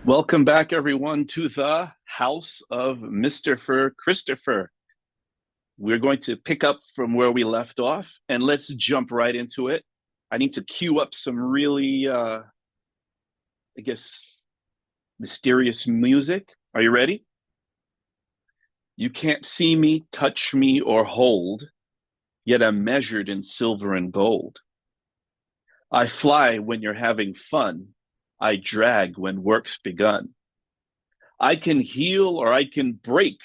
Welcome back, everyone, to the House of Mr. Christopher. We're going to pick up from where we left off, and let's jump right into it. I need to cue up some really, I guess, mysterious music. Are you ready? You can't see me, touch me, or hold, yet I'm measured in silver and gold. I fly when you're having fun. I drag when work's begun. I can heal or I can break.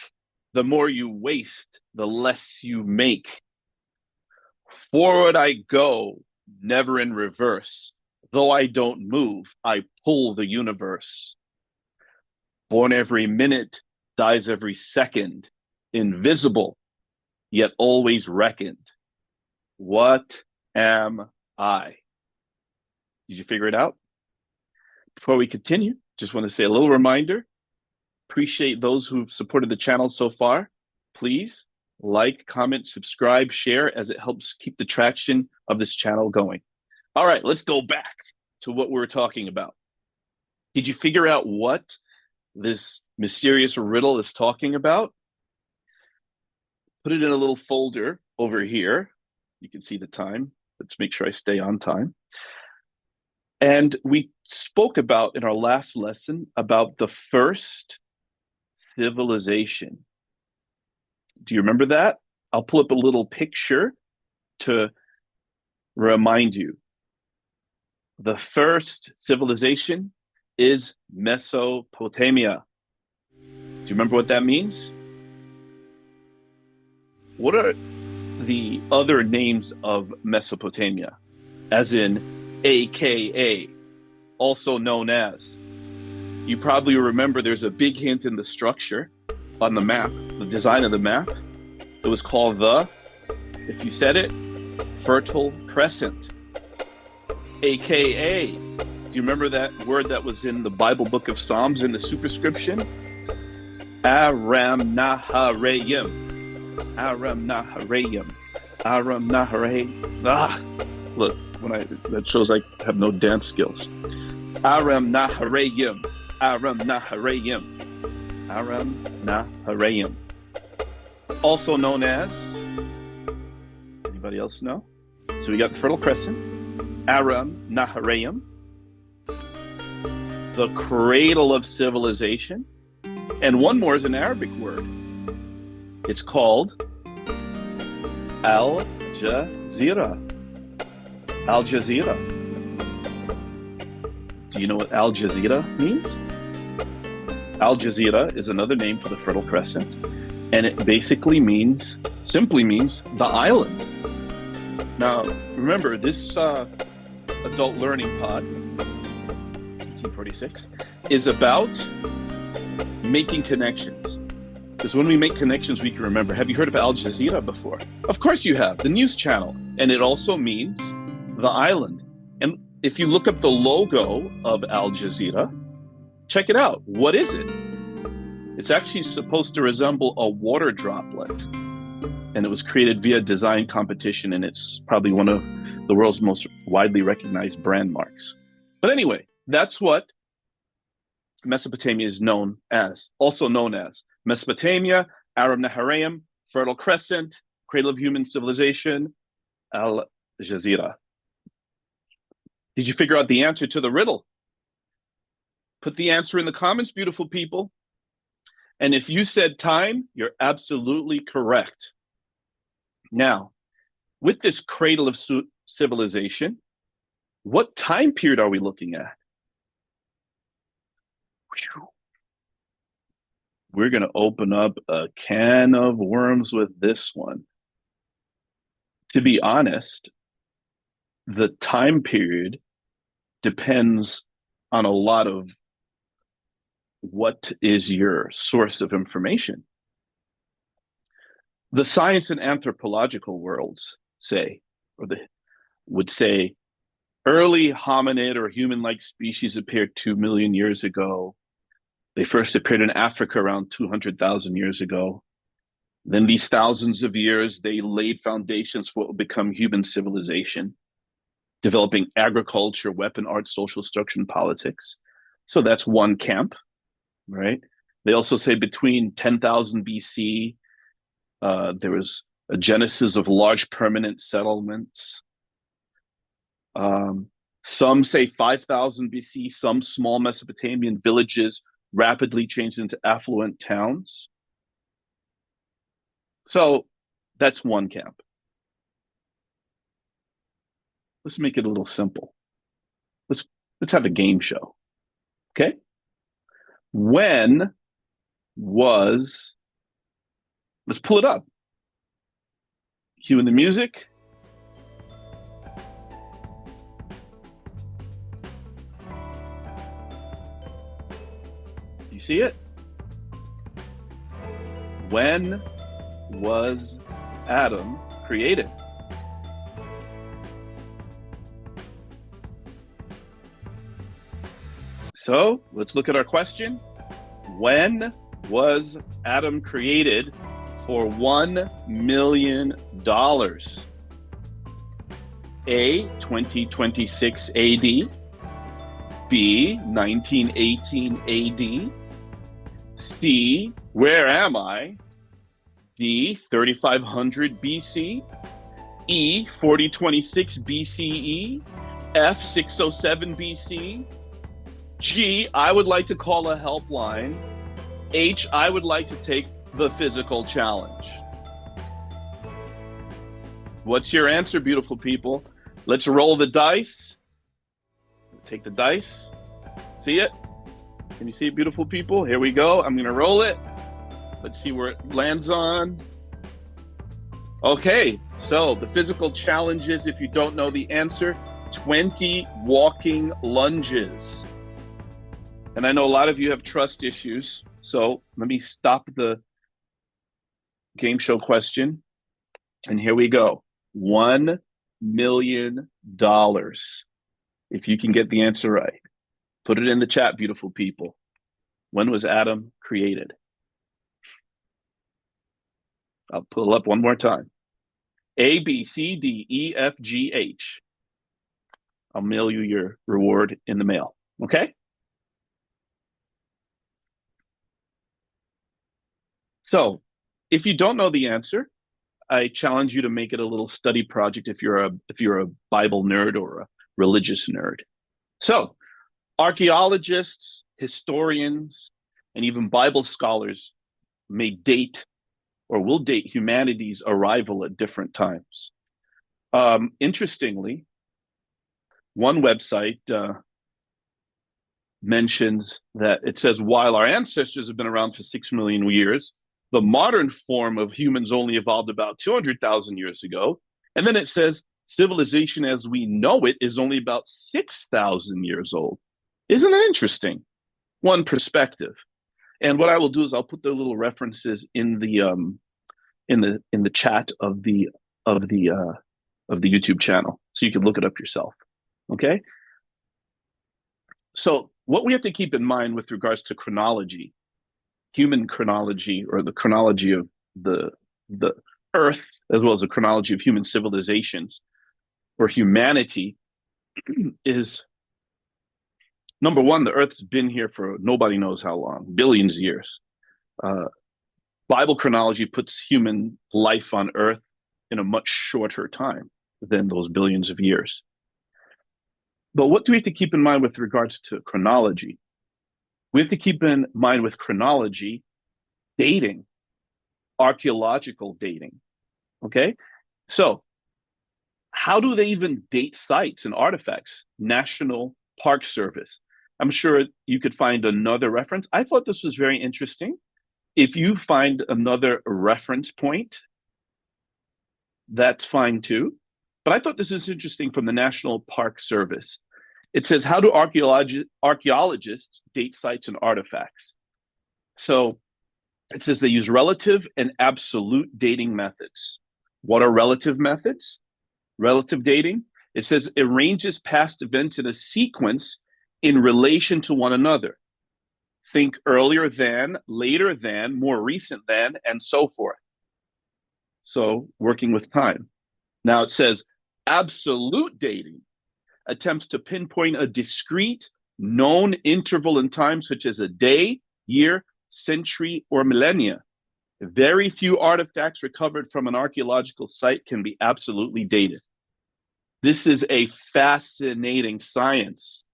The more you waste, the less you make. Forward I go, never in reverse. Though I don't move, I pull the universe. Born every minute, dies every second. Invisible, yet always reckoned. What am I? Did you figure it out? Before we continue, just want to say a little reminder. Appreciate those who've supported the channel so far. Please like, comment, subscribe, share, as it helps keep the traction of this channel going. All right, let's go back to what we were talking about. Did you figure out what this mysterious riddle is talking about? Put it in a little folder over here. You can see the time. Let's make sure I stay on time. And we spoke about in our last lesson about the first civilization. Do you remember that? I'll pull up a little picture to remind you. The first civilization is Mesopotamia. Do you remember what that means? What are the other names of Mesopotamia? As in AKA, also known as. You probably remember there's a big hint in the structure on the map, the design of the map. It was called the, if you said it, Fertile Crescent. AKA, do you remember that word that was in the Bible book of Psalms in the superscription? Aram Naharaim. Aram Naharaim. Aram Naharaim. Look, that shows I have no dance skills. Aram Naharaim. Aram Naharaim. Aram Naharaim. Also known as, anybody else know? So we got the Fertile Crescent, Aram Naharaim, the Cradle of Civilization, and one more is an Arabic word. It's called Al Jazeera. Al Jazeera. Do you know what Al Jazeera means? Al Jazeera is another name for the Fertile Crescent, and it basically simply means the island. Now, remember, this adult learning pod, 1846, is about making connections. Because when we make connections, we can remember. Have you heard of Al Jazeera before? Of course you have, the news channel. And it also means the island. And if you look up the logo of Al Jazeera, check it out. What is it? It's actually supposed to resemble a water droplet. And it was created via design competition, and it's probably one of the world's most widely recognized brand marks. But anyway, that's what Mesopotamia is known as, also known as Mesopotamia, Aram Naharaim, Fertile Crescent, Cradle of Human Civilization, Al Jazeera. Did you figure out the answer to the riddle? Put the answer in the comments, beautiful people. And if you said time, you're absolutely correct. Now, with this Cradle of Civilization, what time period are we looking at? We're going to open up a can of worms with this one. To be honest, the time period depends on a lot of what is your source of information. The science and anthropological worlds would say early hominid or human-like species appeared 2 million years ago. They first appeared in Africa around 200,000 years ago. Then these thousands of years, they laid foundations for what would become human civilization, developing agriculture, weapon art, social structure, and politics. So that's one camp, right? They also say between 10,000 BC, there was a genesis of large permanent settlements. Some say 5,000 BC, some small Mesopotamian villages rapidly changed into affluent towns. So that's one camp. Let's make it a little simple. Let's have a game show. Okay? When was let's pull it up. Cue in the music. You see it? When was Adam created? So let's look at our question. When was Adam created for $1 million? A, 2026 AD, B, 1918 AD, C, where am I? D, 3500 BC, E, 4026 BCE, F, 607 BC, G, I would like to call a helpline, H, I would like to take the physical challenge. What's your answer, beautiful people? Let's roll the dice. Take the dice. See it? Can you see it, beautiful people? Here we go. I'm going to roll it. Let's see where it lands on. Okay, so the physical challenge is, if you don't know the answer, 20 walking lunges. And I know a lot of you have trust issues, so let me stop the game show question. And here we go. $1 million. If you can get the answer right, put it in the chat, beautiful people. When was Adam created? I'll pull up one more time. A, B, C, D, E, F, G, H. I'll mail you your reward in the mail. Okay? So if you don't know the answer, I challenge you to make it a little study project if you're a Bible nerd or a religious nerd. So archaeologists, historians, and even Bible scholars may date or will date humanity's arrival at different times. Interestingly, one website mentions that it says, while our ancestors have been around for 6 million years, the modern form of humans only evolved about 200,000 years ago. And then it says civilization as we know it is only about 6,000 years old. Isn't that interesting? One perspective. And what I will do is I'll put the little references in the chat of the YouTube channel, so you can look it up yourself. Okay. So what we have to keep in mind with regards to chronology, human chronology, or the chronology of the Earth, as well as the chronology of human civilizations or humanity, is number one, the Earth's been here for nobody knows how long, billions of years. Bible chronology puts human life on Earth in a much shorter time than those billions of years. But what do we have to keep in mind with regards to chronology? We have to keep in mind with chronology dating, archaeological dating. Okay? So, how do they even date sites and artifacts? National Park Service. I'm sure you could find another reference. I thought this was very interesting. If you find another reference point, that's fine too. But I thought this was interesting from the National Park Service. It says, how do archaeologists date sites and artifacts? So it says they use relative and absolute dating methods. What are relative methods? Relative dating, it says, arranges past events in a sequence in relation to one another. Think earlier than, later than, more recent than, and so forth. So working with time. Now it says absolute dating attempts to pinpoint a discrete known interval in time, such as a day, year, century, or millennia. Very few artifacts recovered from an archaeological site can be absolutely dated. This is a fascinating science.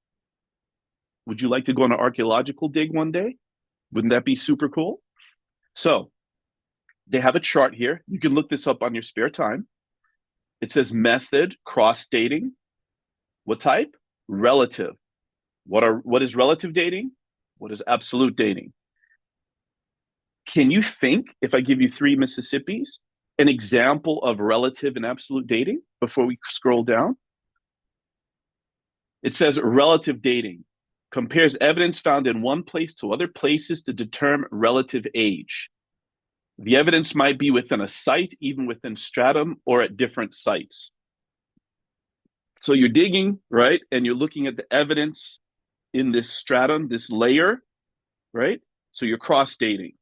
Would you like to go on an archaeological dig one day? Wouldn't that be super cool? So they have a chart here. You can look this up on your spare time. It says method, cross dating. What type? Relative. What is relative dating? What is absolute dating? Can you think, if I give you 3 Mississippis, an example of relative and absolute dating before we scroll down? It says relative dating compares evidence found in one place to other places to determine relative age. The evidence might be within a site, even within stratum, or at different sites. So you're digging, right? And you're looking at the evidence in this stratum, this layer, right? So you're cross-dating.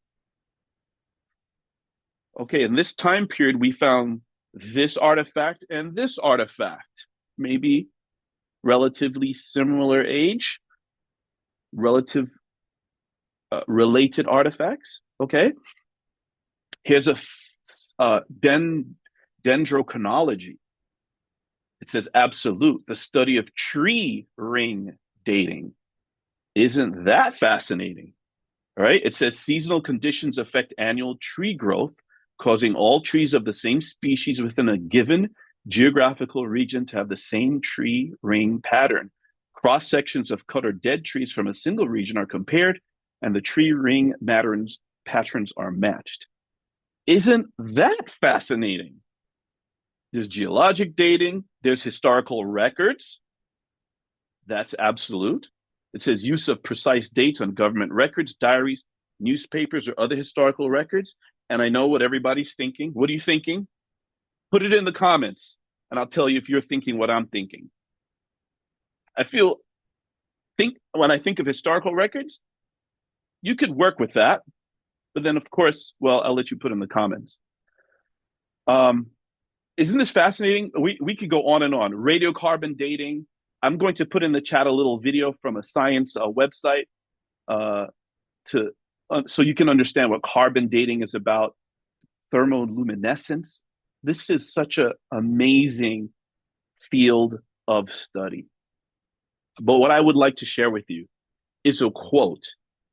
Okay, in this time period, we found this artifact and this artifact, maybe relatively similar age, related artifacts. Okay, here's a dendrochronology. It says absolute, the study of tree ring dating. Isn't that fascinating? Right? It says seasonal conditions affect annual tree growth, causing all trees of the same species within a given geographical region to have the same tree ring pattern. Cross sections of cut or dead trees from a single region are compared, and the tree ring patterns are matched. Isn't that fascinating? There's geologic dating, there's historical records. That's absolute. It says use of precise dates on government records, diaries, newspapers, or other historical records. And I know what everybody's thinking. What are you thinking? Put it in the comments, and I'll tell you if you're thinking what I'm thinking. When I think of historical records, you could work with that. But then, of course, well, I'll let you put in the comments. Isn't this fascinating? We could go on and on. Radiocarbon dating. I'm going to put in the chat a little video from a science website so you can understand what carbon dating is about. Thermoluminescence. This is such an amazing field of study. But what I would like to share with you is a quote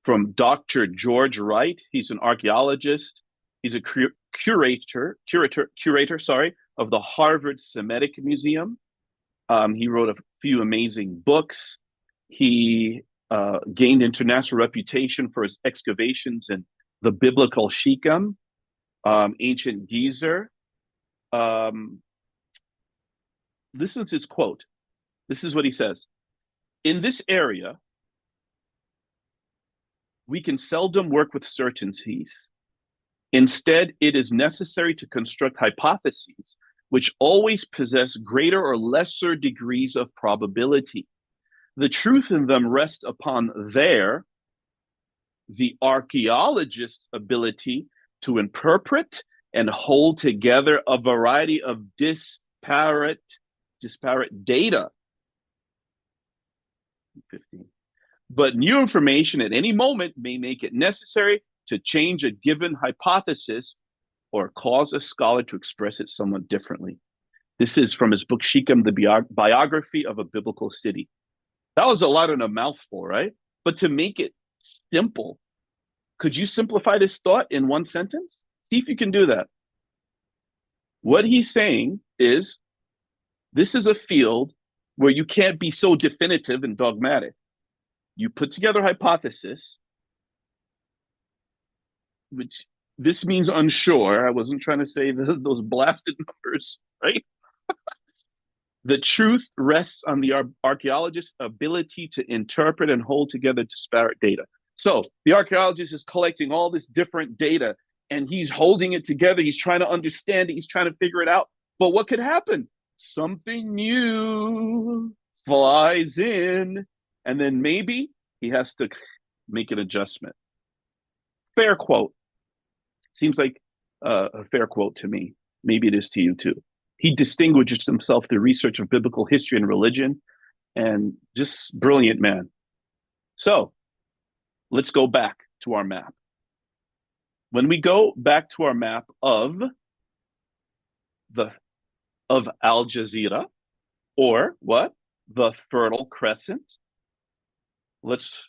from Dr. George Wright. He's an archaeologist. He's a curator, of the Harvard Semitic Museum. He wrote a few amazing books. He gained international reputation for his excavations in the biblical Shechem, ancient Gezer. Listen to his quote. This is what he says. In this area, we can seldom work with certainties. Instead, it is necessary to construct hypotheses which always possess greater or lesser degrees of probability. The truth in them rests upon the archaeologist's ability to interpret and hold together a variety of disparate data. 15. But new information at any moment may make it necessary to change a given hypothesis or cause a scholar to express it somewhat differently. This is from his book, Shechem, the Biography of a Biblical City. That was a lot in a mouthful, right? But to make it simple, could you simplify this thought in one sentence? See if you can do that. What he's saying is, this is a field where you can't be so definitive and dogmatic. You put together a hypothesis, which this means unsure. I wasn't trying to say those blasted numbers, right? The truth rests on the archaeologist's ability to interpret and hold together disparate data. So the archaeologist is collecting all this different data and he's holding it together. He's trying to understand it. He's trying to figure it out. But what could happen? Something new flies in, and then maybe he has to make an adjustment. Fair quote. Seems like a fair quote to me. Maybe it is to you too. He distinguishes himself through research of biblical history and religion, and just brilliant man. So let's go back to our map. When we go back to our map the of Al Jazeera, or what? The Fertile Crescent. Let's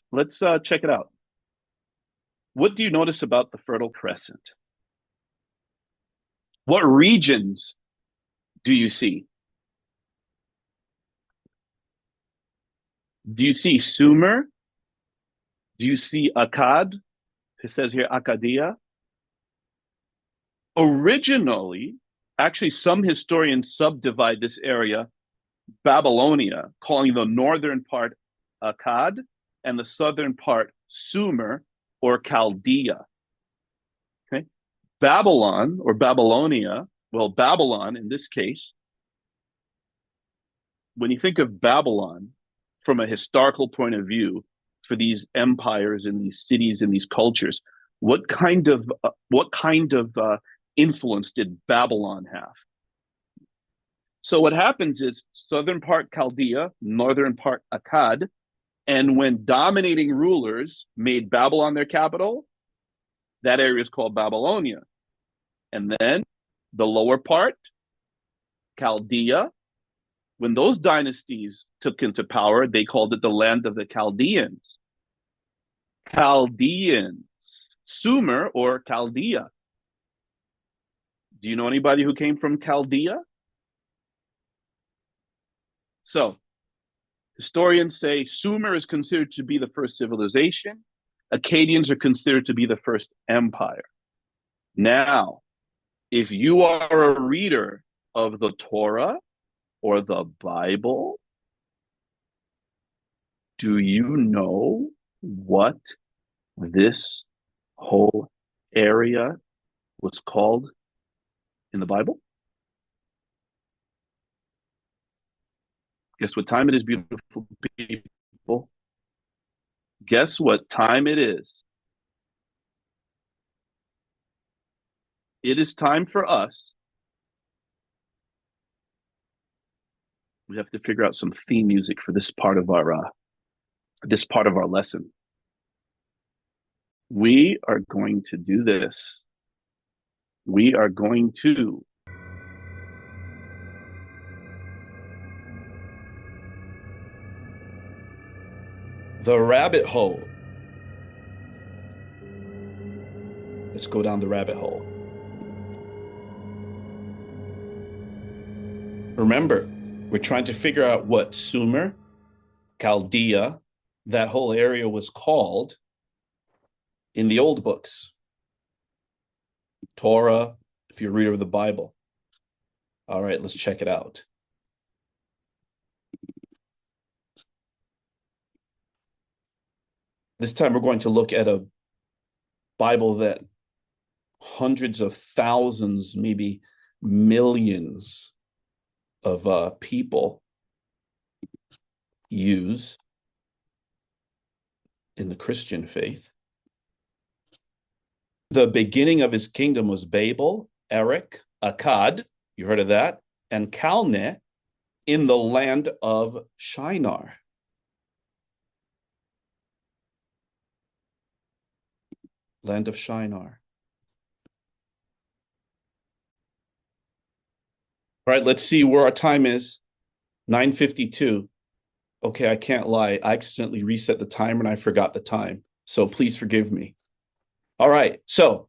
check it out. What do you notice about the Fertile Crescent? What regions do you see? Do you see Sumer? Do you see Akkad? It says here Akkadia. Originally, actually, some historians subdivide this area Babylonia, calling the northern part Akkad and the southern part Sumer or Chaldea. Okay, Babylon or Babylonia, well, Babylon in this case, when you think of Babylon from a historical point of view for these empires and these cities and these cultures, what kind of influence did Babylon have? So what happens is southern part Chaldea, northern part Akkad, and when dominating rulers made Babylon their capital, that area is called Babylonia. And then the lower part, Chaldea, when those dynasties took into power, they called it the land of the Chaldeans. Chaldeans, Sumer or Chaldea. Do you know anybody who came from Chaldea? So, historians say Sumer is considered to be the first civilization. Akkadians are considered to be the first empire. Now, if you are a reader of the Torah or the Bible, do you know what this whole area was called in the Bible? Guess what time it is, beautiful people? Guess what time it is? It is time for us. We have to figure out some theme music for this part of our lesson. We are going to do this. We are going to the rabbit hole. Let's go down the rabbit hole. Remember, we're trying to figure out what Sumer, Chaldea, that whole area was called in the old books. Torah, if you're a reader of the Bible. All right, let's check it out. This time we're going to look at a Bible that hundreds of thousands, maybe millions of people use in the Christian faith. The beginning of his kingdom was Babel, Uruk, Akkad, you heard of that, and Calneh in the land of Shinar. Land of Shinar. All right, let's see where our time is. 9:52. Okay, I can't lie. I accidentally reset the timer and I forgot the time. So please forgive me. All right, so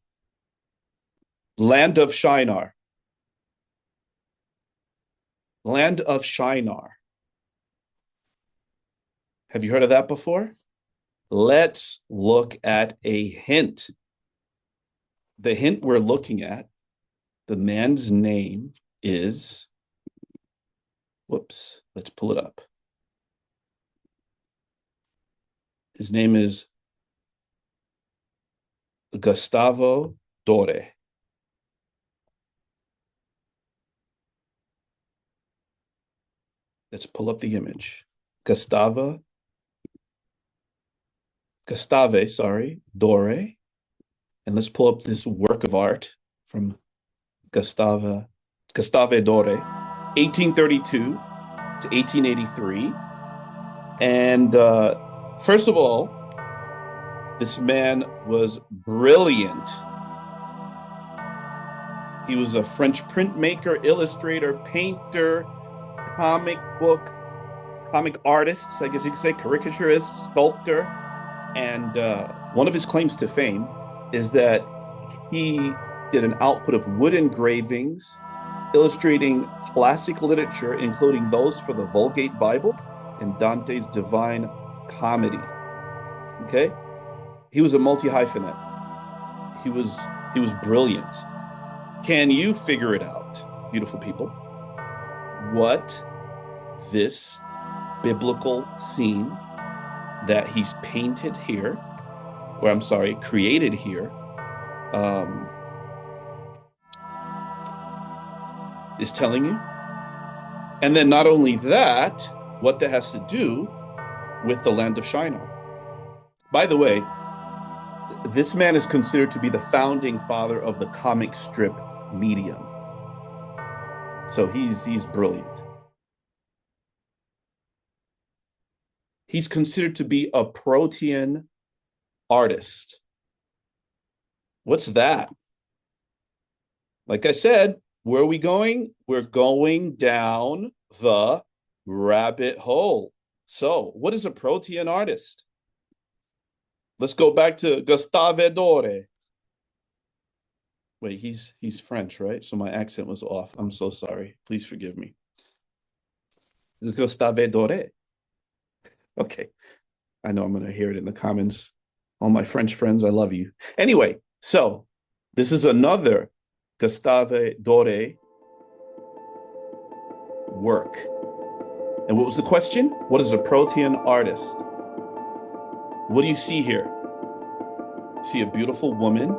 land of Shinar. Land of Shinar. Have you heard of that before? Let's look at a hint. The hint we're looking at, the man's name is, let's pull it up. His name is Gustavo Dore. Let's pull up the image. Gustave, Dore. And let's pull up this work of art from Gustave Dore, 1832 to 1883. And First of all, this man was brilliant. He was a French printmaker, illustrator, painter, comic book, comic artist, I guess you could say, caricaturist, sculptor. And one of his claims to fame is that he did an output of wood engravings illustrating classic literature, including those for the Vulgate Bible and Dante's Divine Comedy. Okay? He was a multi-hyphenate. He was brilliant. Can you figure it out, beautiful people, what this biblical scene that he's painted here, or I'm sorry, created here, is telling you? And then not only that, what that has to do with the land of Shinar. By the way, this man is considered to be the founding father of the comic strip medium. So he's brilliant. He's considered to be a Protean artist. What's that? Like I said, where are we going? We're going down the rabbit hole. So, what is a Protean artist? Let's go back to Gustave Doré. Wait, he's French, right? So my accent was off. I'm so sorry. Please forgive me. Gustave Doré. Okay. I know I'm going to hear it in the comments. All my French friends, I love you. Anyway, so this is another Gustave Doré work. And what was the question? What is a Protean artist? What do you see here? See a beautiful woman.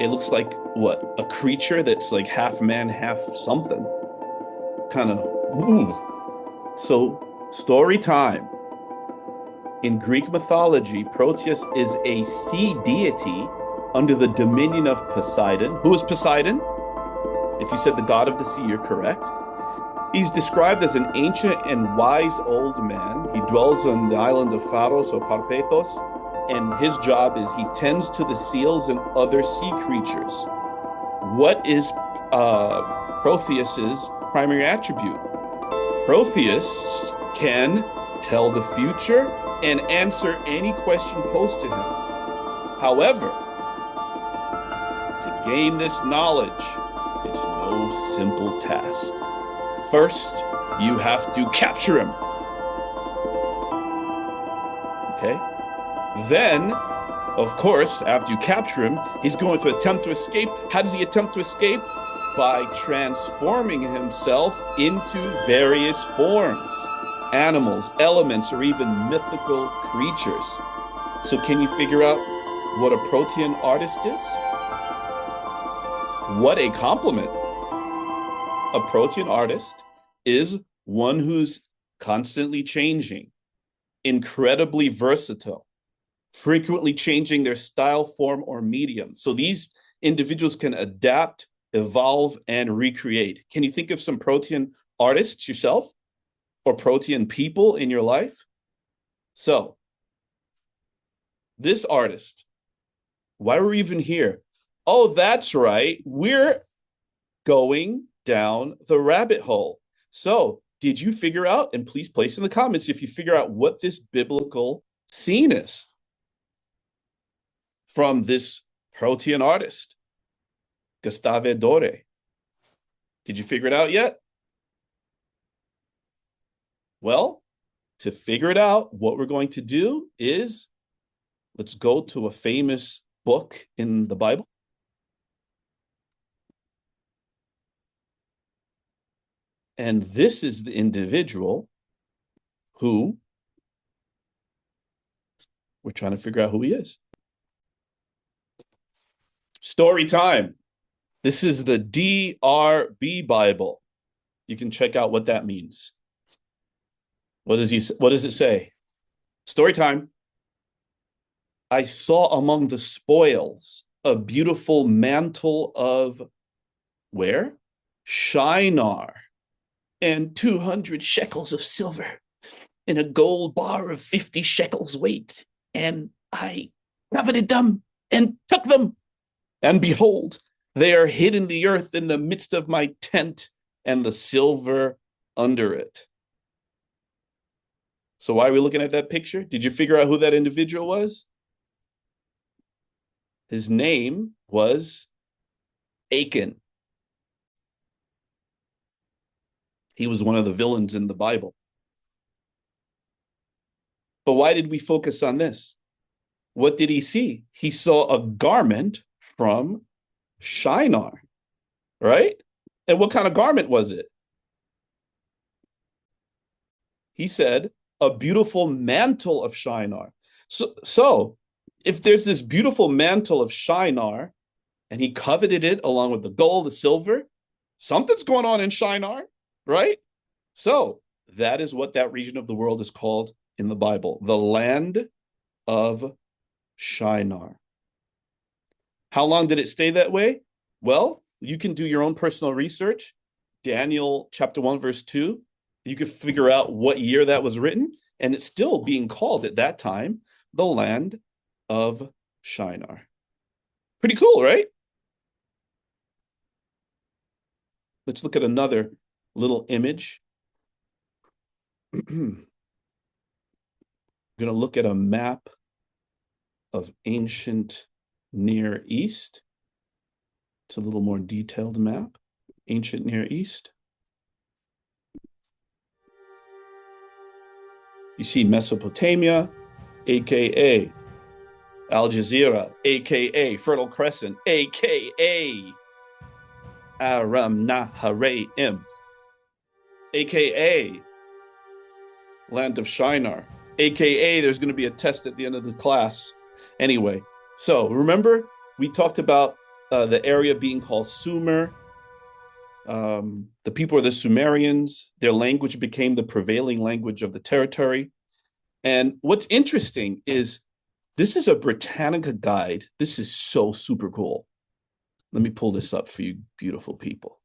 It looks like what? A creature that's like half man, half something. Kind of, ooh. So, story time. In Greek mythology, Proteus is a sea deity under the dominion of Poseidon. Who is Poseidon? If you said the god of the sea, you're correct. He's described as an ancient and wise old man. He dwells on the island of Pharos or Carpathos, and his job is he tends to the seals and other sea creatures. What is Protheus's primary attribute? Protheus can tell the future and answer any question posed to him. However, to gain this knowledge, it's no simple task. First, you have to capture him. Okay? Then, of course, after you capture him, he's going to attempt to escape. How does he attempt to escape? By transforming himself into various forms, animals, elements, or even mythical creatures. So can you figure out what a Protean artist is? What a compliment. A Protean artist is one who's constantly changing, incredibly versatile, frequently changing their style, form, or medium. So these individuals can adapt, evolve, and recreate. Can you think of some Protean artists yourself or Protean people in your life? So this artist, why are we even here? Oh, that's right. We're going down the rabbit hole. So did you figure out, and please place in the comments if you figure out what this biblical scene is from this Protean artist, Gustave Doré. Did you figure it out yet? Well, to figure it out, what we're going to do is let's go to a famous book in the Bible. And this is the individual who we're trying to figure out who he is. Story time. This is the DRB Bible. You can check out what that means. What does it say? Story time. I saw among the spoils a beautiful mantle of where? Shinar, and 200 shekels of silver. in a gold bar of 50 shekels weight, and I coveted them and took them. And behold, they are hid in the earth in the midst of my tent, and the silver under it. So why are we looking at that picture? Did you figure out who that individual was? His name was Achan. He was one of the villains in the Bible. But why did we focus on this? What did he see? He saw a garment from Shinar, right? And what kind of garment was it? He said, a beautiful mantle of Shinar. So if there's this beautiful mantle of Shinar, and he coveted it along with the gold, the silver, something's going on in Shinar, right? So that is what that region of the world is called in the Bible, the land of Shinar. How long did it stay that way? Well, you can do your own personal research. Daniel chapter 1, verse 2. You could figure out what year that was written, and it's still being called at that time the land of Shinar. Pretty cool, right? Let's look at another little image. We're going to look at a map of ancient Near East. It's a little more detailed map, ancient Near East. You see Mesopotamia, aka Al Jazeera, aka Fertile Crescent, aka Aram Naharaim, aka Land of Shinar, aka there's going to be a test at the end of the class. Anyway, so remember we talked about the area being called Sumer. The people are the Sumerians. Their language became the prevailing language of the territory. And what's interesting is this is a Britannica guide. This is so super cool. Let me pull this up for you beautiful people.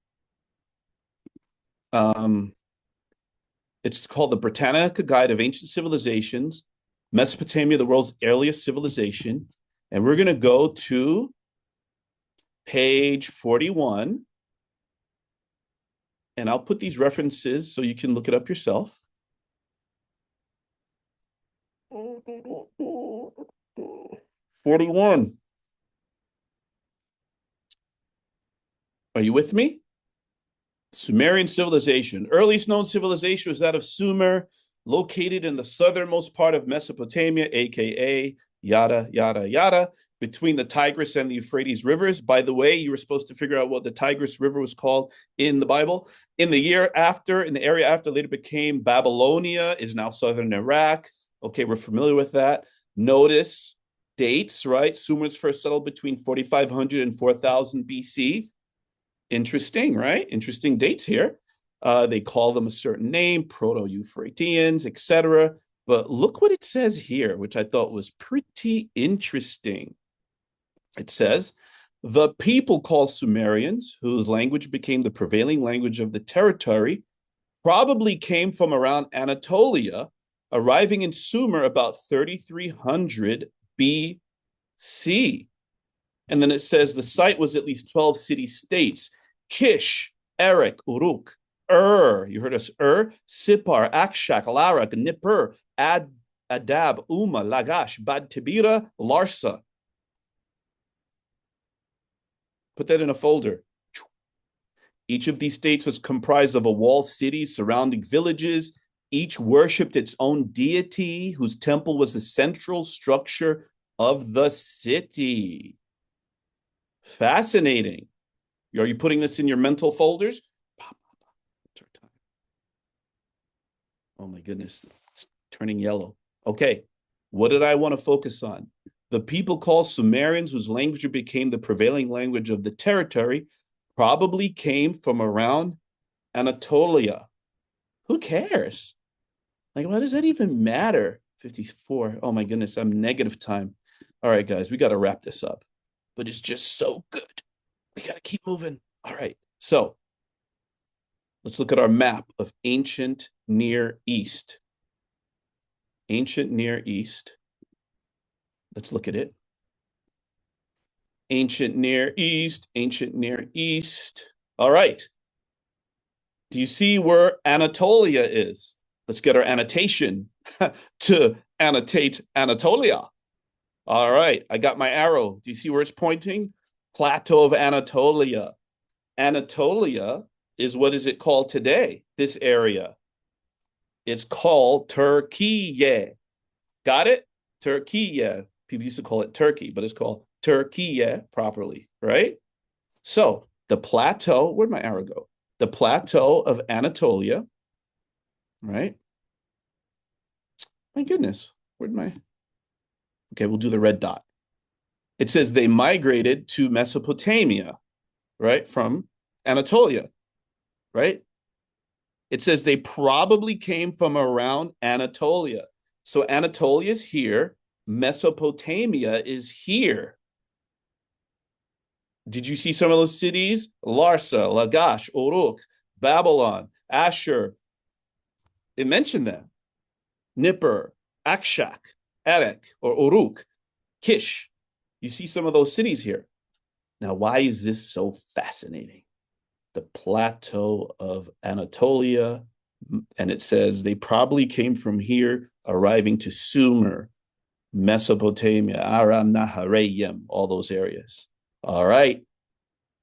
It's called the Britannica Guide of Ancient Civilizations, Mesopotamia, the world's earliest civilization. And we're going to go to page 41. And I'll put these references so you can look it up yourself. "41. Are you with me? Sumerian civilization. Earliest known civilization was that of Sumer, located in the southernmost part of Mesopotamia, aka yada, yada, yada, between the Tigris and the Euphrates Rivers. By the way, you were supposed to figure out what the Tigris River was called in the Bible. In the area after, later became Babylonia, is now southern Iraq. Okay, we're familiar with that. Notice dates, right? Sumers first settled between 4,500 and 4,000 BC. Interesting, right? Interesting dates here. They call them a certain name, Proto-Euphrateans, etc. But look what it says here, which I thought was pretty interesting. It says, the people called Sumerians, whose language became the prevailing language of the territory, probably came from around Anatolia, arriving in Sumer about 3,300 BC. And then it says the site was at least 12 city-states: Kish, Erech, Uruk, you heard us, Sippar, Akshak, Larak, Nippur, Adab, Uma, Lagash, Bad Tibira, Larsa. Put that in a folder. Each of these states was comprised of a walled city, surrounding villages. Each worshipped its own deity, whose temple was the central structure of the city. Fascinating. Are you putting this in your mental folders? Oh my goodness, it's turning yellow. Okay, what did I want to focus on? The people called Sumerians, whose language became the prevailing language of the territory, probably came from around Anatolia. Who cares? Like, why does that even matter? 54. Oh my goodness, I'm negative time. All right, guys, we got to wrap this up. But it's just so good. We got to keep moving. All right, so let's look at our map of ancient Near East. Ancient Near East. Let's look at it. Ancient Near East, ancient Near East. All right. Do you see where Anatolia is? Let's get our annotation to annotate Anatolia. All right, I got my arrow. Do you see where it's pointing? Plateau of Anatolia. Anatolia is what is it called today? This area. It's called Turkey. Got it? Turkey. People used to call it Turkey, but it's called Turkey properly, right? So the plateau, where'd my arrow go? The plateau of Anatolia, right? My goodness, where'd my... Okay, we'll do the red dot. It says they migrated to Mesopotamia, right? From Anatolia, right? It says they probably came from around Anatolia. So Anatolia is here. Mesopotamia is here. Did you see some of those cities? Larsa, Lagash, Uruk, Babylon, Ashur. It mentioned them. Nippur, Akshak, Erek, or Uruk, Kish. You see some of those cities here. Now, why is this so fascinating? The plateau of Anatolia, and it says they probably came from here, arriving to Sumer, Mesopotamia, Aram Naharaim, all those areas. All right.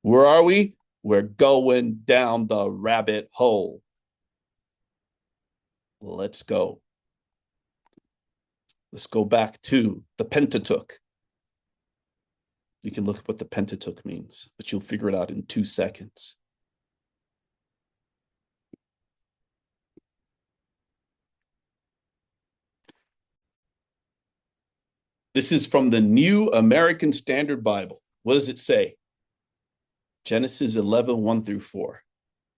Where are we? We're going down the rabbit hole. Let's go. Let's go back to the Pentateuch. You can look up what the Pentateuch means, but you'll figure it out in 2 seconds. This is from the New American Standard Bible. What does it say? Genesis 11, 1 through 4.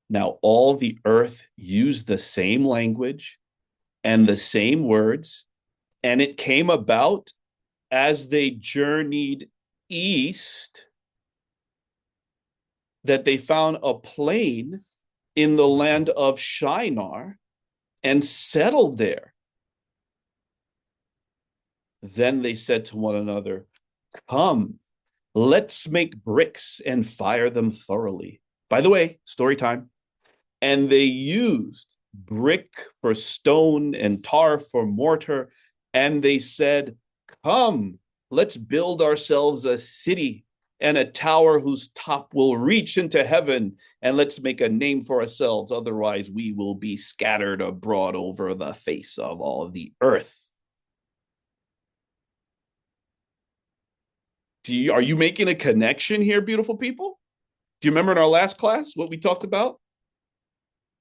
Now, all the earth used the same language and the same words, and it came about as they journeyed east that they found a plain in the land of Shinar and settled there. Then they said to one another, "Come, let's make bricks and fire them thoroughly." By the way, story time. And they used brick for stone and tar for mortar. And they said, "Come, let's build ourselves a city and a tower whose top will reach into heaven. And let's make a name for ourselves. Otherwise, we will be scattered abroad over the face of all the earth." Are you making a connection here, beautiful people? Do you remember in our last class what we talked about?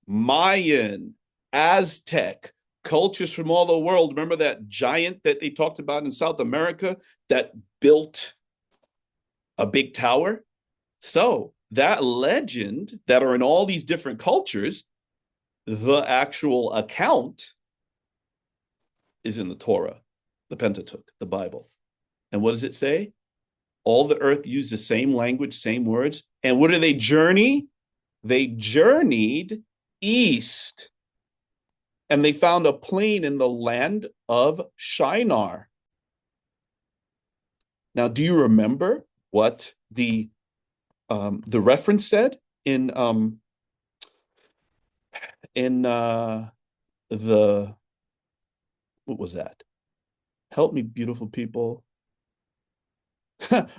Mayan, Aztec, cultures from all the world. Remember that giant that they talked about in South America that built a big tower? So that legend that are in all these different cultures, the actual account is in the Torah, the Pentateuch, the Bible. And what does it say? All the earth used the same language, same words. And what do they journey? They journeyed east. And they found a plain in the land of Shinar. Now, do you remember what the reference said in the what was that? Help me, beautiful people.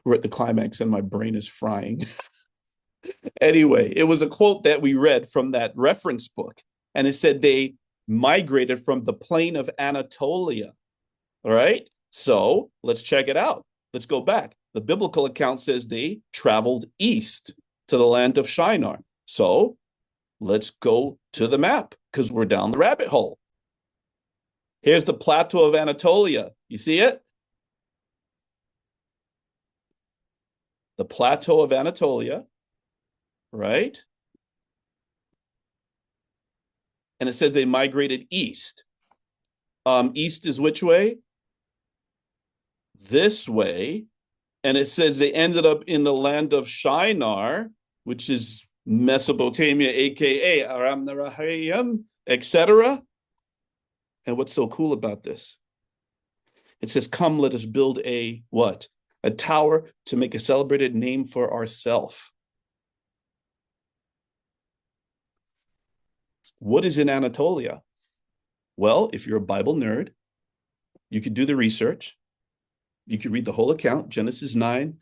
We're at the climax and my brain is frying. Anyway, it was a quote that we read from that reference book. And it said they migrated from the plain of Anatolia. All right. So let's check it out. Let's go back. The biblical account says they traveled east to the land of Shinar. So let's go to the map because we're down the rabbit hole. Here's the plateau of Anatolia. You see it? The plateau of Anatolia, right? And it says they migrated east. East is which way? This way. And it says they ended up in the land of Shinar, which is Mesopotamia, aka Aram Naharaim, etc. And what's so cool about this? It says, come, let us build a what? A tower to make a celebrated name for ourselves. What is in Anatolia? Well, if you're a Bible nerd, you could do the research. You could read the whole account, Genesis 9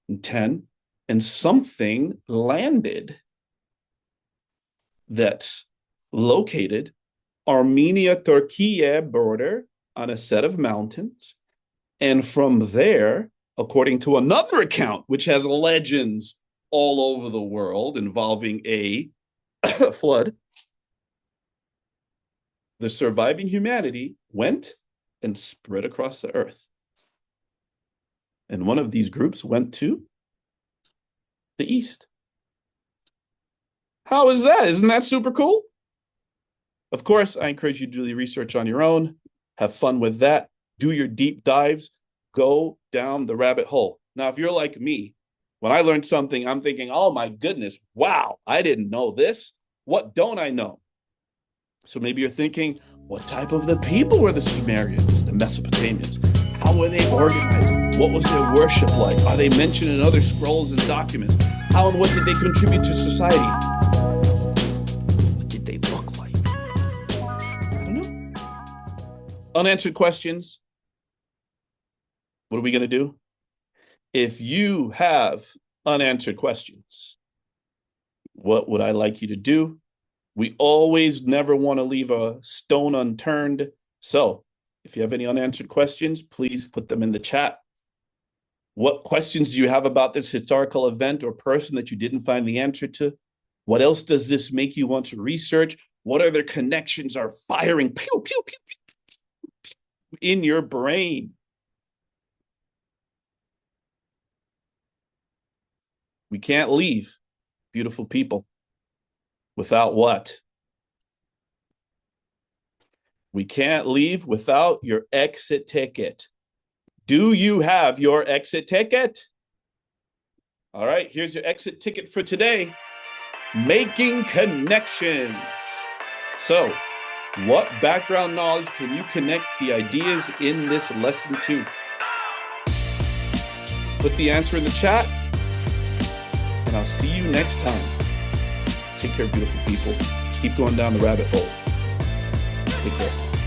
and 10, and something landed that's located Armenia-Turkey border on a set of mountains. And from there, according to another account, which has legends all over the world involving a flood, the surviving humanity went and spread across the earth. And one of these groups went to the east. How is that? Isn't that super cool? Of course, I encourage you to do the research on your own. Have fun with that. Do your deep dives. Go down the rabbit hole. Now, if you're like me, when I learned something, I'm thinking, oh my goodness, wow, I didn't know this. What don't I know? So maybe you're thinking, what type of the people were the Sumerians, the Mesopotamians? How were they organized? What was their worship like? Are they mentioned in other scrolls and documents? How and what did they contribute to society? What did they look like? I don't know. Unanswered questions. What are we going to do? If you have unanswered questions, what would I like you to do? We always never want to leave a stone unturned. So if you have any unanswered questions, please put them in the chat. What questions do you have about this historical event or person that you didn't find the answer to? What else does this make you want to research? What other connections are firing pew, pew, pew, pew, in your brain? We can't leave, beautiful people, without what? We can't leave without your exit ticket. Do you have your exit ticket? All right, here's your exit ticket for today. Making connections. So, what background knowledge can you connect the ideas in this lesson to? Put the answer in the chat, and I'll see you next time. Take care, beautiful people. Keep going down the rabbit hole. Take care.